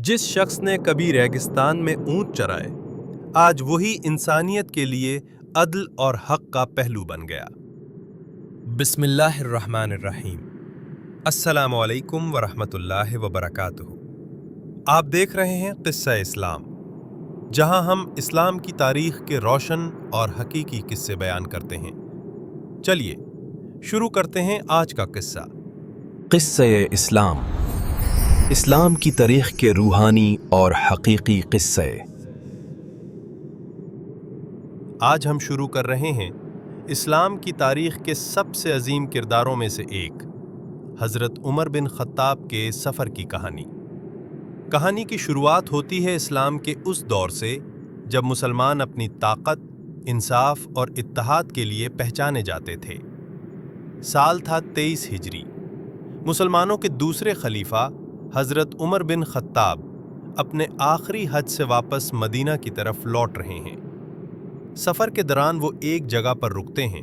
जिस शख्स ने कभी रेगिस्तान में ऊंट चराए, आज वही इंसानियत के लिए अदल और हक का पहलू बन गया। बिस्मिल्लाहिर्रहमानिर्रहीम। अस्सलामु अलैकुम वरहमतुल्लाहि वबरकातुहू। आप देख रहे हैं किस्सा इस्लाम, जहां हम इस्लाम की तारीख के रोशन और हकीकी किस्से बयान करते हैं। चलिए शुरू करते हैं आज का किस्सा। किस्से इस्लाम, इस्लाम की तारीख के रूहानी और हकीकी किस्से। आज हम शुरू कर रहे हैं इस्लाम की तारीख के सबसे अजीम किरदारों में से एक, हज़रत उमर बिन ख़त्ताब के सफ़र की कहानी। कहानी की शुरुआत होती है इस्लाम के उस दौर से जब मुसलमान अपनी ताकत, इंसाफ और इत्तेहाद के लिए पहचाने जाते थे। साल था 23 हिजरी। मुसलमानों के दूसरे खलीफा हज़रत उमर बिन ख़त्ताब अपने आखिरी हज से वापस मदीना की तरफ लौट रहे हैं। सफ़र के दौरान वो एक जगह पर रुकते हैं।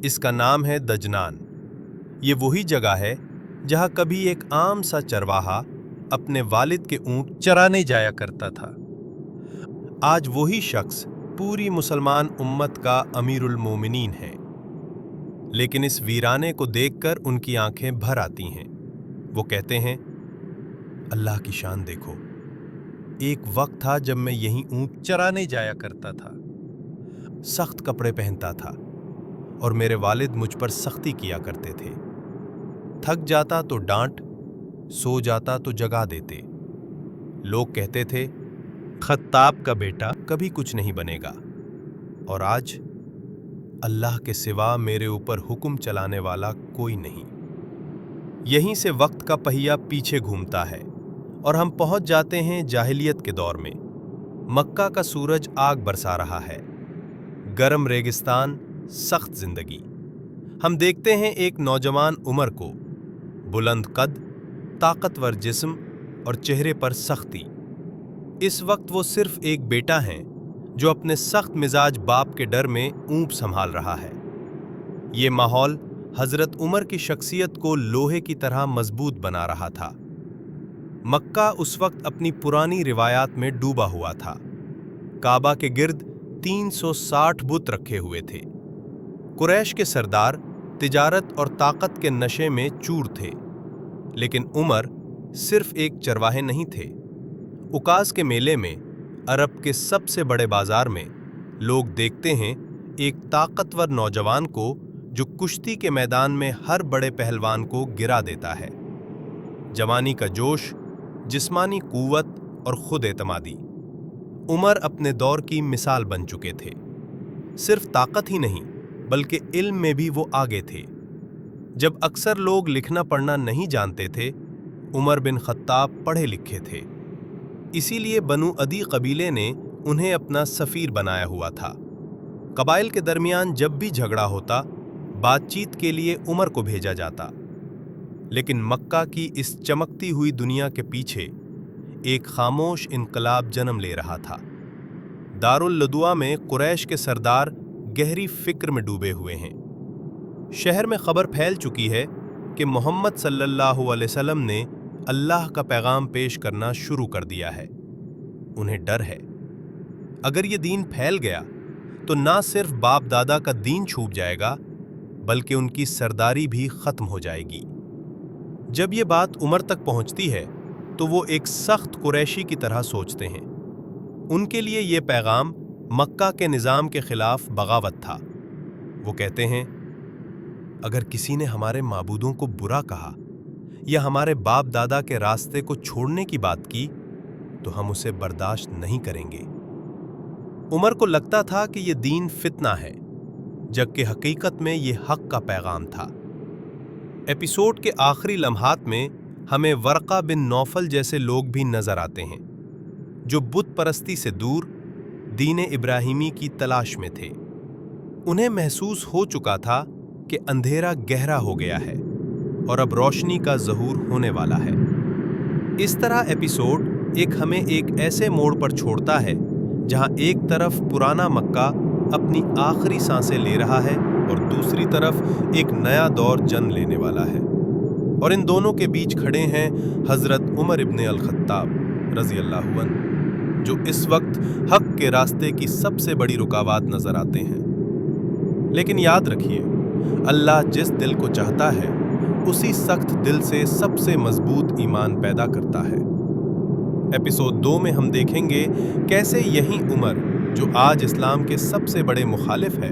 इसका नाम है दजनान। ये वही जगह है जहाँ कभी एक आम सा चरवाहा अपने वालिद के ऊँट चराने जाया करता था। आज वही शख्स पूरी मुसलमान उम्मत का अमीरुल मोमिनीन है। लेकिन इस वीराने को देखकर उनकी आंखें भर आती हैं। वो कहते हैं, अल्लाह की शान देखो, एक वक्त था जब मैं यहीं ऊँट चराने जाया करता था, सख्त कपड़े पहनता था और मेरे वालिद मुझ पर सख्ती किया करते थे। थक जाता तो डांट, सो जाता तो जगा देते। लोग कहते थे, खत्ताब का बेटा कभी कुछ नहीं बनेगा। और आज अल्लाह के सिवा मेरे ऊपर हुक्म चलाने वाला कोई नहीं। यहीं से वक्त का पहिया पीछे घूमता है और हम पहुंच जाते हैं जाहिलियत के दौर में। मक्का का सूरज आग बरसा रहा है, गर्म रेगिस्तान, सख्त जिंदगी। हम देखते हैं एक नौजवान उमर को, बुलंद कद, ताकतवर जिस्म और चेहरे पर सख्ती। इस वक्त वो सिर्फ एक बेटा है जो अपने सख्त मिजाज बाप के डर में ऊँट संभाल रहा है। ये माहौल हज़रत उमर की शख्सियत को लोहे की तरह मजबूत बना रहा था। मक्का उस वक्त अपनी पुरानी रिवायात में डूबा हुआ था। काबा के गिर्द 360 बुत रखे हुए थे। कुरैश के सरदार तिजारत और ताकत के नशे में चूर थे। लेकिन उमर सिर्फ एक चरवाहे नहीं थे। उकास के मेले में, अरब के सबसे बड़े बाजार में, लोग देखते हैं एक ताकतवर नौजवान को जो कुश्ती के मैदान में हर बड़े पहलवान को गिरा देता है। जवानी का जोश, जिस्मानी कुव्वत और खुद एतमादी। उमर अपने दौर की मिसाल बन चुके थे। सिर्फ ताकत ही नहीं बल्कि इल्म में भी वो आगे थे। जब अक्सर लोग लिखना पढ़ना नहीं जानते थे, उमर बिन ख़त्ताब पढ़े लिखे थे। इसीलिए बनु अदी कबीले ने उन्हें अपना सफ़ीर बनाया हुआ था। कबाइल के दरमियान जब भी झगड़ा होता, बातचीत के लिए उमर को भेजा जाता। लेकिन मक्का की इस चमकती हुई दुनिया के पीछे एक खामोश इनकलाब जन्म ले रहा था। दारुल लदुआ में कुरैश के सरदार गहरी फिक्र में डूबे हुए हैं। शहर में खबर फैल चुकी है कि मोहम्मद सल्लल्लाहु अलैहि वसल्लम ने अल्लाह का पैगाम पेश करना शुरू कर दिया है। उन्हें डर है, अगर ये दीन फैल गया तो ना सिर्फ बाप दादा का दीन छूट जाएगा बल्कि उनकी सरदारी भी खत्म हो जाएगी। जब ये बात उमर तक पहुंचती है तो वो एक सख्त कुरैशी की तरह सोचते हैं। उनके लिए ये पैगाम मक्का के निज़ाम के खिलाफ बगावत था। वो कहते हैं, अगर किसी ने हमारे माबूदों को बुरा कहा या हमारे बाप दादा के रास्ते को छोड़ने की बात की तो हम उसे बर्दाश्त नहीं करेंगे। उमर को लगता था कि ये दीन फितना है, जबकि हकीकत में ये हक का पैगाम था। एपिसोड के आखिरी लम्हात में हमें वर्का बिन नौफल जैसे लोग भी नजर आते हैं, जो बुत परस्ती से दूर दीन इब्राहिमी की तलाश में थे। उन्हें महसूस हो चुका था कि अंधेरा गहरा हो गया है और अब रोशनी का ज़हूर होने वाला है। इस तरह एपिसोड हमें एक ऐसे मोड़ पर छोड़ता है जहां एक तरफ पुराना मक्का अपनी आखिरी सांसें ले रहा है और दूसरी तरफ एक नया दौर जन्म लेने वाला है। और इन दोनों के बीच खड़े हैं हज़रत उमर इब्न अल ख़त्ताब रज़ी अल्लाहु अन्हु, जो इस वक्त हक के रास्ते की सबसे बड़ी रुकावट नजर आते हैं। लेकिन याद रखिए, अल्लाह जिस दिल को चाहता है उसी सख्त दिल से सबसे मजबूत ईमान पैदा करता है। एपिसोड 2 में हम देखेंगे कैसे यही उमर, जो आज इस्लाम के सबसे बड़े मुखालिफ है,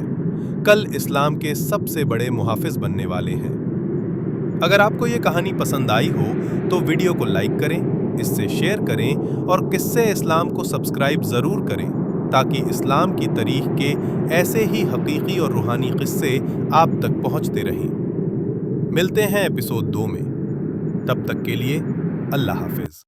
कल इस्लाम के सबसे बड़े मुहाफिज बनने वाले हैं। अगर आपको ये कहानी पसंद आई हो तो वीडियो को लाइक करें, इससे शेयर करें और किस्से इस्लाम को सब्सक्राइब ज़रूर करें, ताकि इस्लाम की तारीख के ऐसे ही हकीकी और रूहानी किस्से आप तक पहुंचते रहें। मिलते हैं एपिसोड 2 में। तब तक के लिए अल्लाह हाफिज।